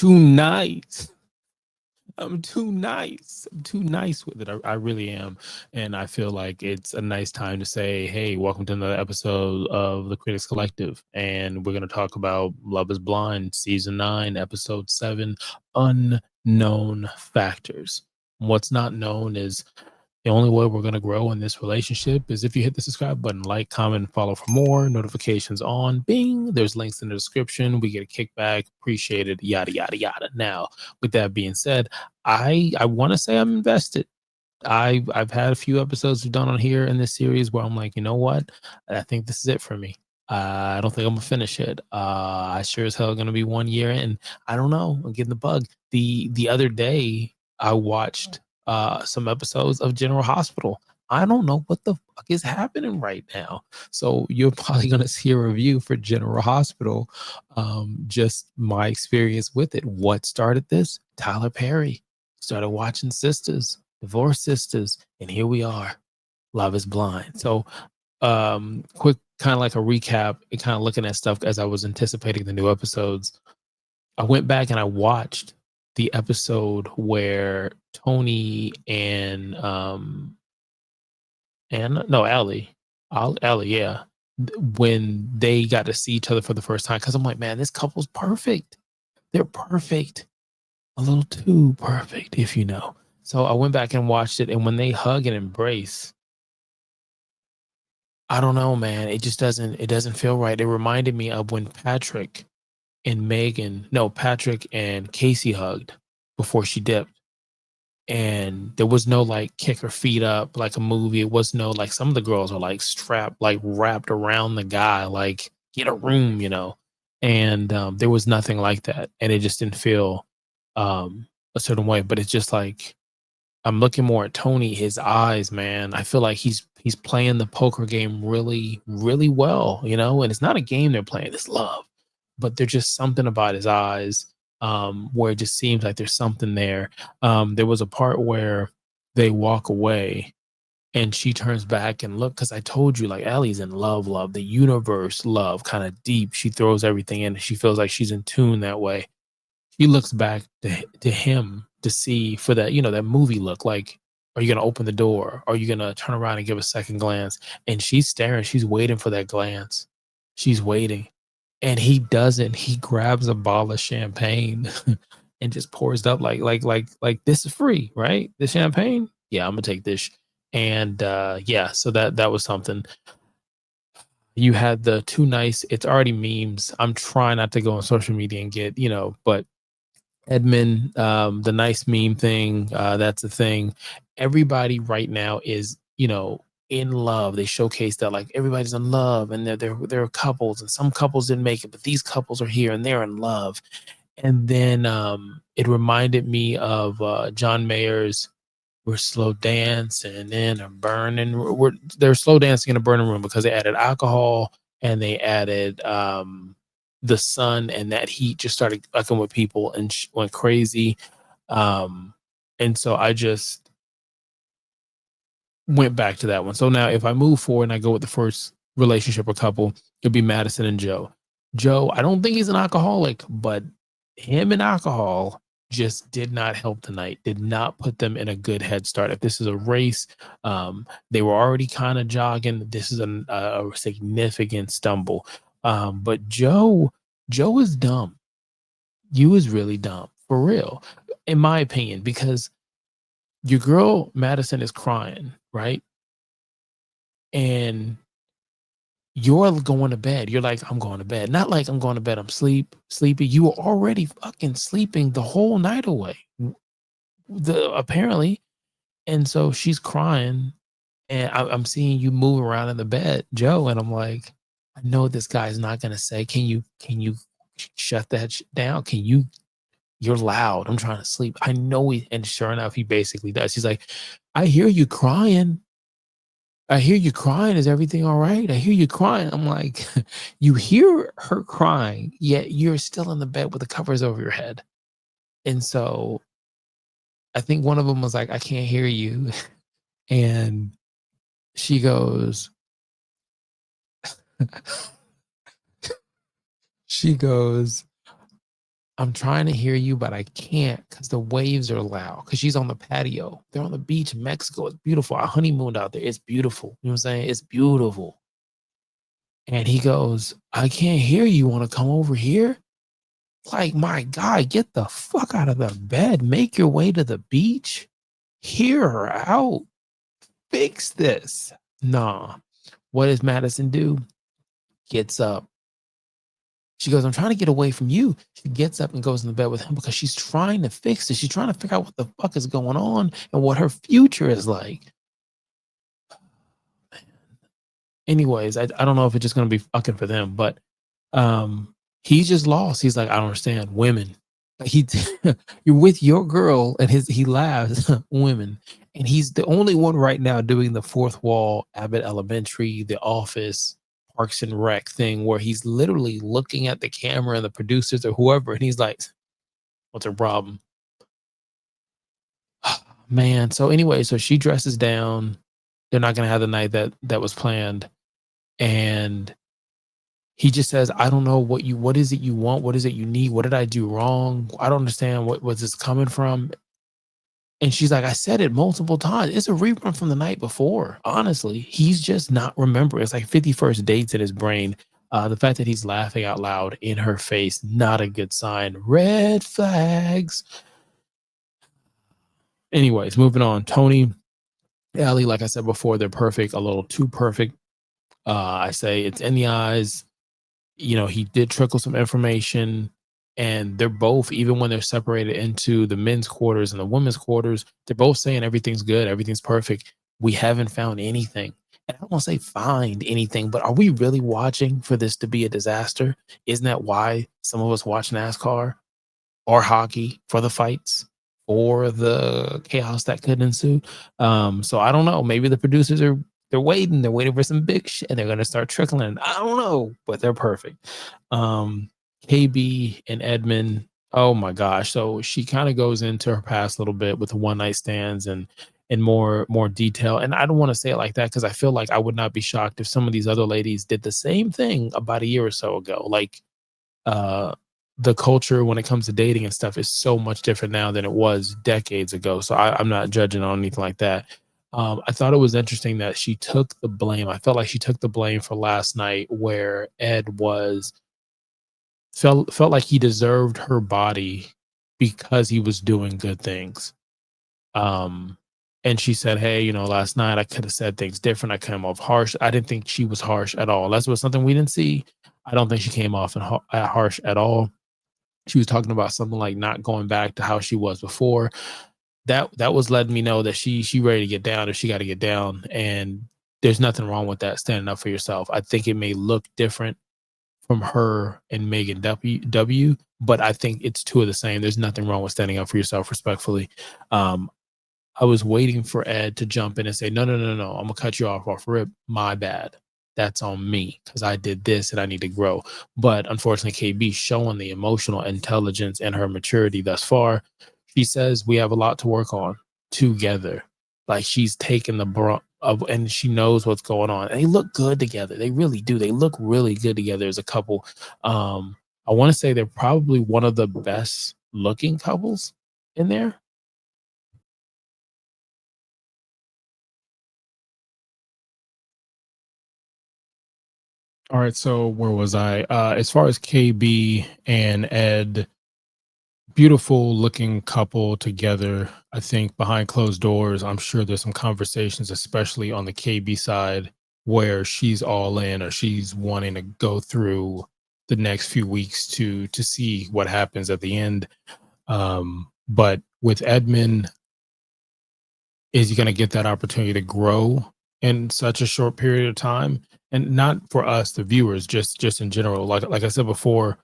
too nice. I'm too nice. I'm too nice with it. I really am. And I feel like it's a nice time to say, hey, welcome to another episode of the Critics Collective. And we're going to talk about Love is Blind, Season 9, Episode 7, Unknown Factors. What's not known is the only way we're going to grow in this relationship is if you hit the subscribe button, like, comment, follow for more, notifications on, bing. There's links in the description. We get a kickback, appreciated, yada, yada, yada. Now, with that being said, I want to say I'm invested. I've had a few episodes we've done on here in this series where I'm like, you know what? I think this is it for me. I don't think I'm gonna finish it. I sure as hell gonna be 1 year in. I don't know. I'm getting the bug. The other day I watched some episodes of General Hospital. I don't know what the fuck is happening right now. So you're probably gonna see a review for General Hospital. Just my experience with it. What started this? Tyler Perry started watching Sisters, Divorced Sisters, and here we are. Love is Blind. So quick kind of like a recap and kind of looking at stuff as I was anticipating the new episodes. I went back and I watched the episode where Tony and no, Alli, yeah, when they got to see each other for the first time, because I'm like, man, this couple's perfect. They're perfect, a little too perfect, if you know. So I went back and watched it, and when they hug and embrace, I don't know, man. It doesn't feel right. It reminded me of when Patrick and Casey hugged before she dipped. And there was no like kick her feet up like a movie. It was no like some of the girls are like strapped, like wrapped around the guy, like get a room, you know. And there was nothing like that. And it just didn't feel a certain way. But it's just like I'm looking more at Tony, his eyes, man. I feel like he's playing the poker game really, really well, you know, and it's not a game they're playing, it's love. But there's just something about his eyes, where it just seems like there's something there. There was a part where they walk away and she turns back and look, because I told you, like Allie's in love, the universe, love, kind of deep. She throws everything in. She feels like she's in tune that way. He looks back to him to see for that, you know, that movie look like, are you going to open the door? Are you going to turn around and give a second glance? And she's staring. She's waiting for that glance. She's waiting. And he doesn't. He grabs a bottle of champagne and just pours it up like this is free, right? The champagne. Yeah, I'm gonna take this. And yeah, so that was something. You had the too nice. It's already memes. I'm trying not to go on social media and get, you know, but Edmond, the nice meme thing, that's the thing. Everybody right now is, you know, in love. They showcase that like everybody's in love and they're couples, and some couples didn't make it, but these couples are here and they're in love. And then it reminded me of John Mayer's "We're slow dancing in a burning." They're slow dancing in a burning room because they added alcohol and they added the sun, and that heat just started fucking with people and went crazy. Um, and so I just went back to that one. So now if I move forward and I go with the first relationship or couple, it'll be Madison and Joe. Joe, I don't think he's an alcoholic, but him and alcohol just did not help tonight, did not put them in a good head start. If this is a race, they were already kind of jogging. This is a significant stumble. But Joe is dumb. You is really dumb, for real, in my opinion, because your girl Madison is crying, right? And you're going to bed. You're like, I'm going to bed. Not like I'm going to bed, I'm sleepy. You were already fucking sleeping the whole night away. Apparently. And so she's crying, and I'm seeing you move around in the bed, Joe, and I'm like, I know this guy's not gonna say, can you shut that down? You're loud. I'm trying to sleep. I know and sure enough, he basically does. He's like, I hear you crying. I hear you crying. Is everything all right? I hear you crying. I'm like, you hear her crying, yet you're still in the bed with the covers over your head. And so I think one of them was like, I can't hear you. And she goes, she goes, I'm trying to hear you, but I can't because the waves are loud. Because she's on the patio. They're on the beach in Mexico. It's beautiful. I honeymooned out there. It's beautiful. You know what I'm saying? It's beautiful. And he goes, I can't hear you. Want to come over here? Like, my God, get the fuck out of the bed. Make your way to the beach. Hear her out. Fix this. Nah. What does Madison do? Gets up. She goes, I'm trying to get away from you. She gets up and goes in the bed with him because she's trying to fix it. She's trying to figure out what the fuck is going on and what her future is like. Anyways, I don't know if it's just gonna be fucking for them, but he's just lost. He's like, I don't understand women. Like he you're with your girl and he laughs, women. And he's the only one right now doing the fourth wall, Abbott Elementary, The Office, Parks and Rec thing where he's literally looking at the camera and the producers or whoever, and he's like, what's her problem? Man. So anyway, so she dresses down. They're not gonna have the night that was planned. And he just says, I don't know what is it you want? What is it you need? What did I do wrong? I don't understand what was this coming from. And she's like, I said it multiple times. It's a rerun from the night before. Honestly, he's just not remembering. It's like 51st dates in his brain. The fact that he's laughing out loud in her face, not a good sign. Red flags. Anyways, moving on. Tony, Alli, like I said before, they're perfect, a little too perfect. I say it's in the eyes. You know, he did trickle some information, and they're both, even when they're separated into the men's quarters and the women's quarters, they're both saying everything's good, everything's perfect. We haven't found anything. And I don't want to say find anything, but are we really watching for this to be a disaster? Isn't that why some of us watch NASCAR or hockey, for the fights or the chaos that could ensue? So I don't know. Maybe the producers are they're waiting for some big shit. They're gonna start trickling. I don't know, but they're perfect. Um, KB and Edmond. Oh my gosh. So she kind of goes into her past a little bit with the one night stands and more detail. And I don't want to say it like that because I feel like I would not be shocked if some of these other ladies did the same thing about a year or so ago. Like uh the culture when it comes to dating and stuff is so much different now than it was decades ago. So I'm not judging on anything like that. I thought it was interesting that she took the blame. I felt like she took the blame for last night where Ed was felt like he deserved her body because he was doing good things. Um and she said, hey, you know, last night I could have said things different. I came off harsh. I didn't think she was harsh at all. That's was something we didn't see. I don't think she came off harsh at all. She was talking about something like not going back to how she was before. That was letting me know that she ready to get down if she got to get down, and there's nothing wrong with that. Standing up for yourself. I think it may look different from her and Megan W, but I think it's two of the same. There's nothing wrong with standing up for yourself respectfully. Um, I was waiting for Ed to jump in and say, no, no, no, no, I'm gonna cut you off rip. My bad. That's on me because I did this and I need to grow. But unfortunately, KB showing the emotional intelligence and her maturity thus far. She says we have a lot to work on together. Like she's taken the brunt of, and she knows what's going on. And they look good together. They really do. They look really good together as a couple. I want to say they're probably one of the best looking couples in there. All right, so where was I? As far as KB and Ed, beautiful looking couple together. I think behind closed doors, I'm sure there's some conversations, especially on the KB side, where she's all in or she's wanting to go through the next few weeks to see what happens at the end. But with Edmund, is he going to get that opportunity to grow in such a short period of time? And not for us, the viewers, just in general. Like I said before,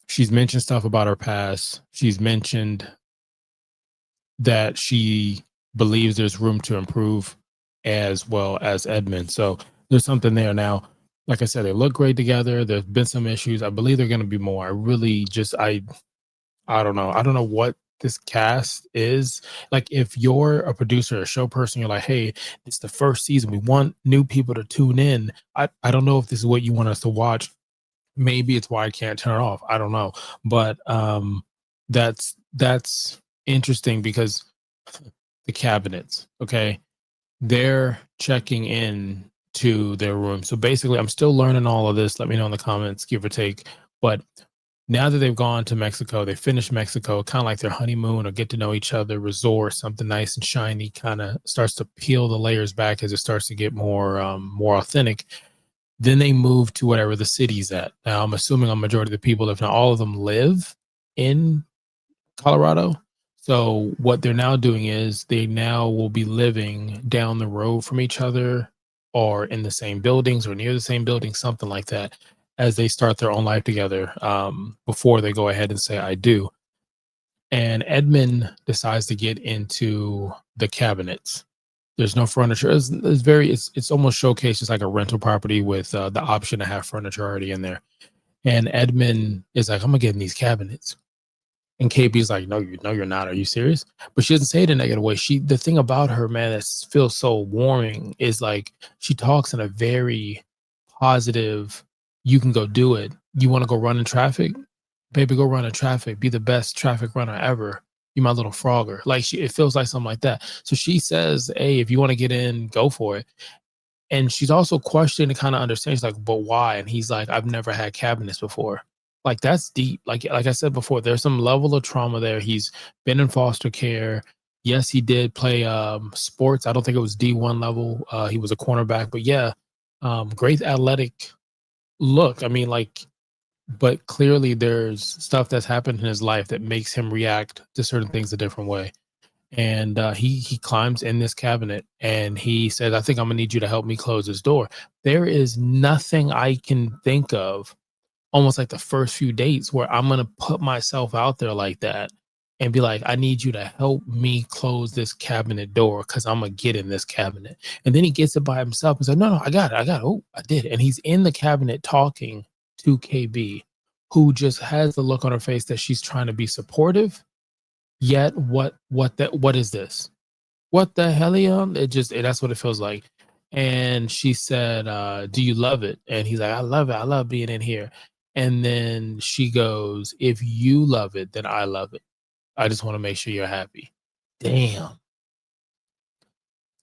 she's mentioned stuff about her past. She's mentioned that she believes there's room to improve as well as Edmund. So there's something there. Now, like I said, they look great together. There's been some issues. I believe they're going to be more. I really just, I don't know. I don't know what this cast is. Like, if you're a producer, a show person, you're like, hey, it's the first season. We want new people to tune in. I don't know if this is what you want us to watch. Maybe it's why I can't turn it off. I don't know. But That's interesting because the cabinets, okay? They're checking in to their room. So basically, I'm still learning all of this. Let me know in the comments, give or take. But now that they've gone to Mexico, they finished Mexico, kind of like their honeymoon or get to know each other, resort, something nice and shiny, kind of starts to peel the layers back as it starts to get more authentic. Then they move to whatever the city's at. Now, I'm assuming a majority of the people, if not all of them, live in Colorado. So what they're now doing is they now will be living down the road from each other or in the same buildings or near the same building, something like that, as they start their own life together before they go ahead and say, I do. And Edmond decides to get into the cabinets. There's no furniture. It's almost showcased as like a rental property with the option to have furniture already in there. And Edmond is like, I'm gonna get in these cabinets. And KB's like, no, no, you're not. Are you serious? But she doesn't say it in a negative way. The thing about her, man, that feels so warming is like she talks in a very positive, you can go do it. You want to go run in traffic? Baby, go run in traffic. Be the best traffic runner ever. You my little frogger. Like it feels like something like that. So she says, hey, if you want to get in, go for it. And she's also questioning to kind of understand. She's like, but why? And he's like, I've never had cabinets before. Like that's deep. Like I said before, there's some level of trauma there. He's been in foster care. Yes, he did play sports. I don't think it was D1 level. He was a cornerback, but yeah, great athletic look. I mean, like, but clearly there's stuff that's happened in his life that makes him react to certain things a different way. And he climbs in this cabinet and he says, I think I'm gonna need you to help me close this door. There is nothing I can think of, almost like the first few dates, where I'm gonna put myself out there like that and be like, I need you to help me close this cabinet door because I'm gonna get in this cabinet. And then he gets it by himself and says, no, I got it. I got it. Oh, I did it. And he's in the cabinet talking to KB, who just has the look on her face that she's trying to be supportive. Yet what is this? What the hellion? That's what it feels like. And she said, do you love it? And he's like, I love it. I love being in here. And then she goes, if you love it, then I love it. I just want to make sure you're happy. Damn.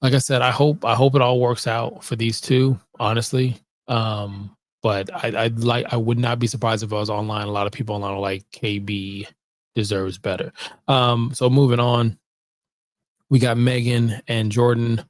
Like I said, I hope it all works out for these two, honestly. But I would not be surprised if I was online. A lot of people online are like, KB deserves better. So moving on, we got Megan and Jordan.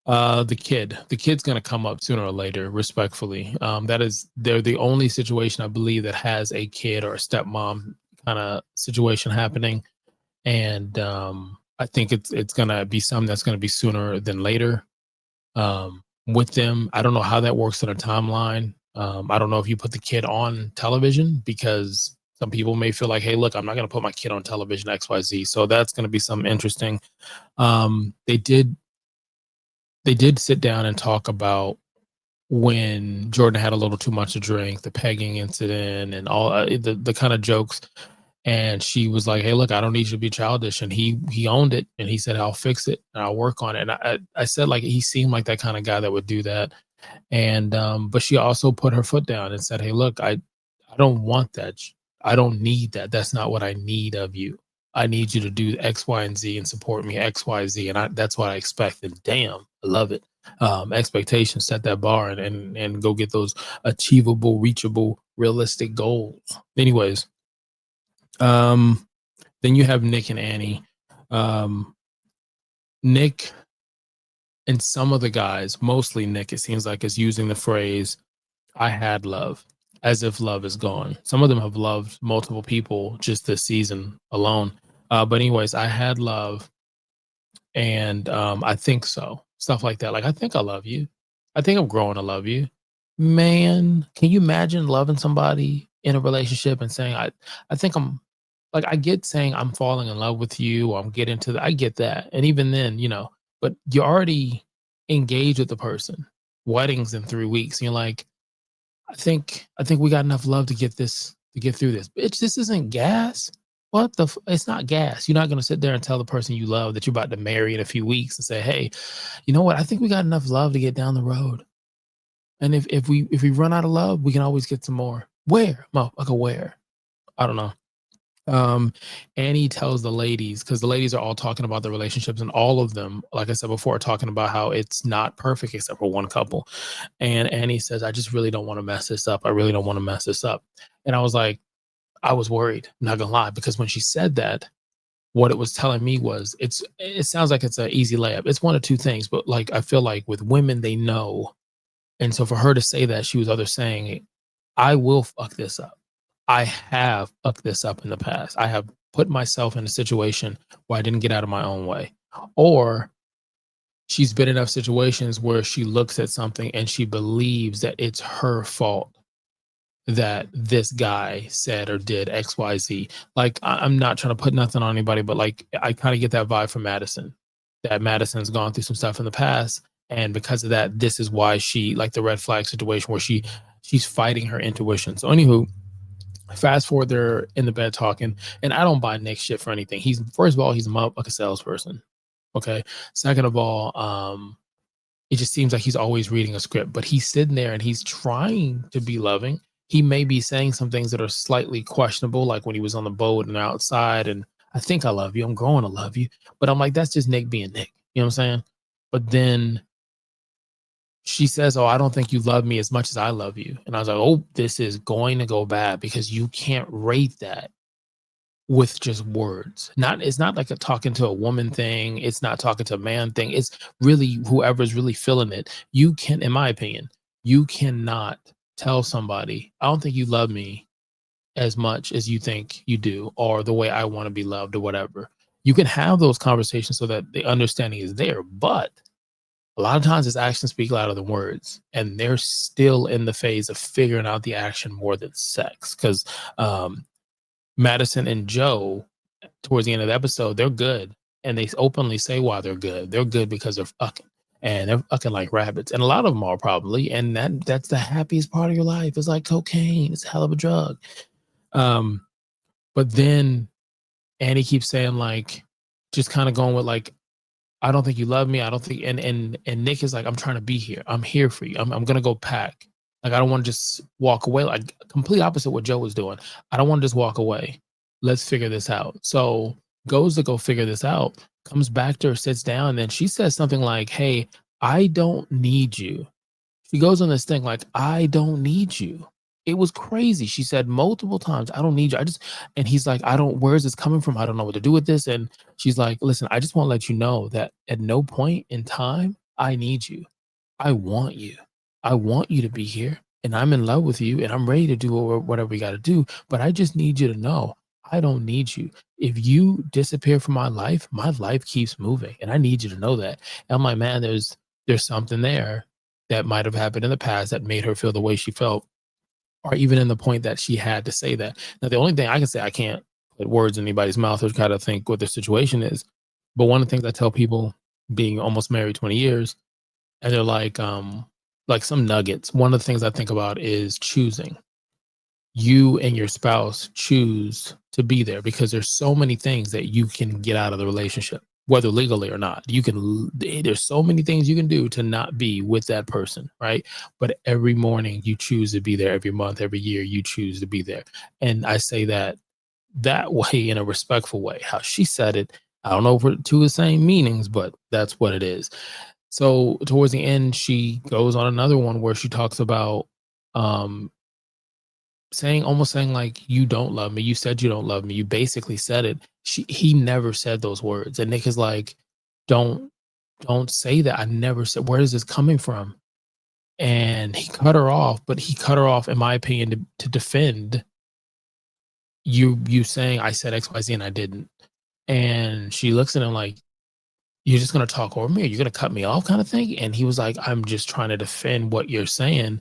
The kid's gonna come up sooner or later, respectfully. They're the only situation I believe that has a kid or a stepmom kind of situation happening. And I think it's gonna be something that's gonna be sooner than later. With them, I don't know how that works in a timeline. I don't know if you put the kid on television, because some people may feel like, hey, look, I'm not gonna put my kid on television, XYZ. So that's gonna be something interesting. They did sit down and talk about when Jordan had a little too much to drink, the pegging incident, and all the kind of jokes. And she was like, "Hey, look, I don't need you to be childish." And he owned it, and he said, "I'll fix it and I'll work on it." And I said, like, he seemed like that kind of guy that would do that. And but she also put her foot down and said, "Hey, look, I don't want that. I don't need that. That's not what I need of you. I need you to do X, Y, and Z and support me X, Y, Z, and that's what I expect." And damn, I love it. Expectations, set that bar, and go get those achievable, reachable, realistic goals. Anyways, um, then you have Nick and Annie. Um, Nick and some of the guys, mostly Nick, it seems like, is using the phrase "I had love," as if love is gone. Some of them have loved multiple people just this season alone. But anyways, I had love, and I think so. Stuff like that. Like, I think I love you. I think I'm growing to love you. Man, can you imagine loving somebody in a relationship and saying, I think I'm, like, I get saying I'm falling in love with you, or I'm getting to I get that. And even then, but you're already engaged with the person. Weddings in 3 weeks. And you're like, I think we got enough love to get through this. Bitch, this isn't gas. It's not gas. You're not gonna sit there and tell the person you love that you're about to marry in a few weeks and say, hey, you know what? I think we got enough love to get down the road. And if we run out of love, we can always get some more. Where? Motherfucker, where? I don't know. Um, Annie tells the ladies, because the ladies are all talking about their relationships, and all of them, like I said before, are talking about how it's not perfect except for one couple. And Annie says, I just really don't want to mess this up. I really don't want to mess this up. And I was like, I was worried, not gonna lie, because when she said that, what it was telling me was it sounds like it's an easy layup. It's one of two things, but like I feel like with women, they know. And so for her to say that, she was either saying, I will fuck this up. I have fucked this up in the past. I have put myself in a situation where I didn't get out of my own way. Or she's been in enough situations where she looks at something and she believes that it's her fault that this guy said or did XYZ. Like, I'm not trying to put nothing on anybody, but like, I kind of get that vibe from Madison, that Madison's gone through some stuff in the past. And because of that, this is why she, like the red flag situation where she's fighting her intuition. So, anywho, fast forward, they're in the bed talking, and I don't buy Nick's shit for anything. He's, first of all, he's a motherfucking salesperson. Okay. Second of all, it just seems like he's always reading a script, but he's sitting there and he's trying to be loving. He may be saying some things that are slightly questionable, like when he was on the boat and outside, and I think I love you. I'm growing to love you. But I'm like, that's just Nick being Nick. You know what I'm saying? But then she says, oh, I don't think you love me as much as I love you. And I was like, oh, this is going to go bad because you can't rate that with just words. Not, it's not like a talking to a woman thing. It's not talking to a man thing. It's really whoever's really feeling it. You can, in my opinion, you cannot tell somebody, I don't think you love me as much as you think you do, or the way I want to be loved, or whatever. You can have those conversations so that the understanding is there, but a lot of times it's actions speak louder than words, and they're still in the phase of figuring out the action more than sex. Because Madison and Joe, towards the end of the episode, they're good. And they openly say why they're good. They're good because they're fucking. And they're fucking like rabbits. And a lot of them are probably. And that's the happiest part of your life. It's like cocaine. It's a hell of a drug. Um, but then Annie keeps saying, like, just kind of going with like, I don't think you love me. I don't think, and Nick is like, I'm trying to be here. I'm here for you. I'm gonna go pack. Like, I don't want to just walk away. Like, complete opposite what Joe was doing. I don't want to just walk away. Let's figure this out. So goes to go figure this out, comes back to her, sits down, and then she says something like, hey, I don't need you. She goes on this thing like, I don't need you. It was crazy. She said multiple times, I don't need you. I just, and he's like, I don't, where's this coming from? I don't know what to do with this. And she's like, listen, I just want to let you know that at no point in time, I need you. I want you. I want you to be here. And I'm in love with you and I'm ready to do whatever we got to do. But I just need you to know I don't need you. If you disappear from my life keeps moving. And I need you to know that. And I'm like, man, there's something there that might have happened in the past that made her feel the way she felt, or even in the point that she had to say that. Now, the only thing I can say, I can't put words in anybody's mouth or kind of think what their situation is. But one of the things I tell people, being almost married 20 years, and they're like some nuggets. One of the things I think about is choosing. You and your spouse choose to be there because there's so many things that you can get out of the relationship, whether legally or not. There's so many things you can do to not be with that person, right? But every morning you choose to be there. Every month, every year, you choose to be there. And I say that way, in a respectful way. How she said it, I don't know if we're two the same meanings, but that's what it is. So towards the end, she goes on another one where she talks about um almost saying like, you don't love me. You said you don't love me. You basically said it. He never said those words. And Nick is like, don't don't say that. I never said, where is this coming from? And he cut her off, but he cut her off, in my opinion, to defend you saying I said XYZ and I didn't. And she looks at him like, you're just gonna talk over me, or you're gonna cut me off, kind of thing. And he was like, I'm just trying to defend what you're saying.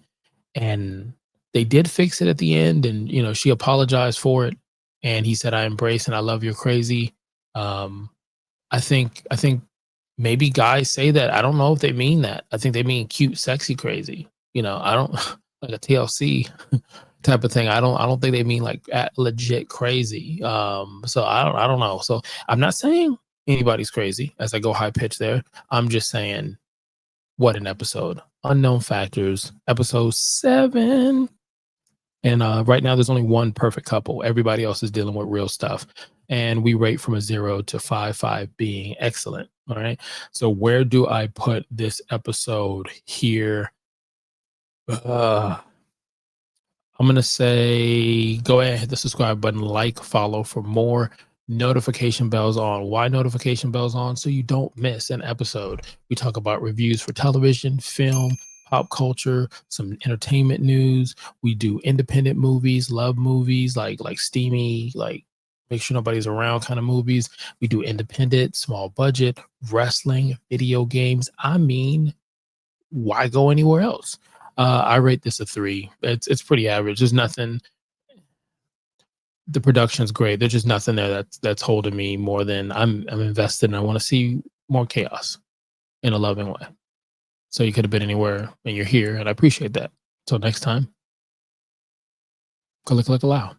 And they did fix it at the end, and she apologized for it. And he said, I embrace and I love your crazy. Um, I think maybe guys say that. I don't know if they mean that. I think they mean cute, sexy, crazy. I don't like a TLC type of thing. I don't think they mean like legit crazy. So I don't know. So I'm not saying anybody's crazy as I go high pitch there. I'm just saying, what an episode. Unknown Factors, episode 7. And right now, there's only one perfect couple. Everybody else is dealing with real stuff. And we rate from a 0 to 5, 5 being excellent. All right. So, where do I put this episode here? Uh, I'm going to say go ahead, hit the subscribe button, like, follow for more. Notification bells on. Why notification bells on? So you don't miss an episode. We talk about reviews for television, film, pop culture, some entertainment news. We do independent movies, love movies, like steamy, like make sure nobody's around kind of movies. We do independent, small budget, wrestling, video games. I mean, why go anywhere else? I rate this a 3. It's pretty average. There's nothing. The production's great. There's just nothing there that's holding me more than I'm invested and I want to see more chaos in a loving way. So you could have been anywhere and you're here, and I appreciate that. Till next time, click allow.